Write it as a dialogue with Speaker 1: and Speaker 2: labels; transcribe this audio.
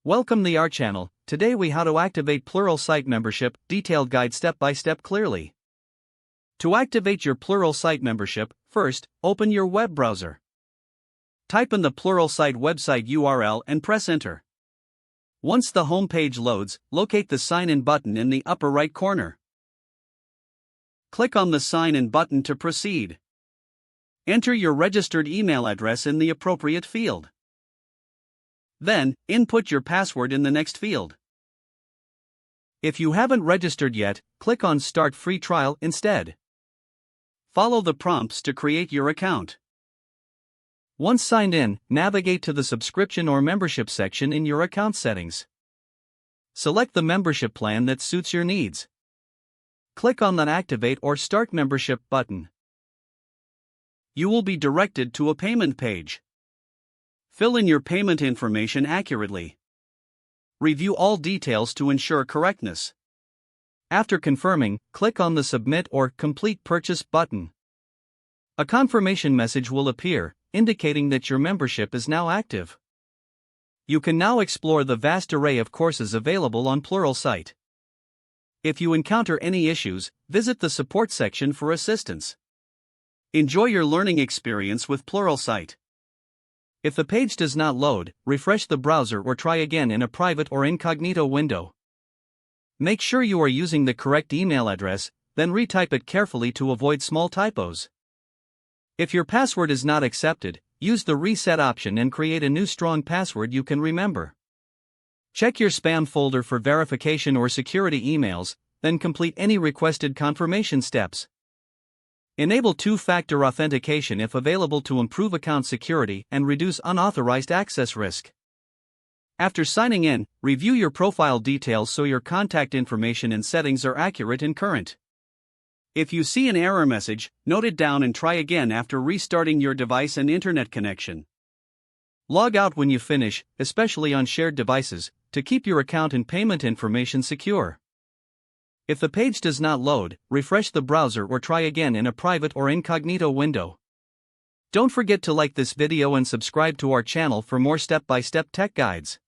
Speaker 1: Welcome to our channel. Today we how to activate Pluralsight membership, detailed guide step by step clearly. To activate your Pluralsight membership, first, open your web browser. Type in the Pluralsight website URL and press enter. Once the home page loads, locate the sign in button in the upper right corner. Click on the sign in button to proceed. Enter your registered email address in the appropriate field. Then, input your password in the next field. If you haven't registered yet, click on Start Free Trial instead. Follow the prompts to create your account. Once signed in, navigate to the subscription or membership section in your account settings. Select the membership plan that suits your needs. Click on the Activate or Start Membership button. You will be directed to a payment page. Fill in your payment information accurately. Review all details to ensure correctness. After confirming, click on the Submit or Complete Purchase button. A confirmation message will appear, indicating that your membership is now active. You can now explore the vast array of courses available on Pluralsight. If you encounter any issues, visit the support section for assistance. Enjoy your learning experience with Pluralsight. If the page does not load, refresh the browser or try again in a private or incognito window. Make sure you are using the correct email address, then retype it carefully to avoid small typos. If your password is not accepted, use the reset option and create a new strong password you can remember. Check your spam folder for verification or security emails, then complete any requested confirmation steps. Enable two-factor authentication if available to improve account security and reduce unauthorized access risk. After signing in, review your profile details so your contact information and settings are accurate and current. If you see an error message, note it down and try again after restarting your device and internet connection. Log out when you finish, especially on shared devices, to keep your account and payment information secure. If the page does not load, refresh the browser or try again in a private or incognito window. Don't forget to like this video and subscribe to our channel for more step-by-step tech guides.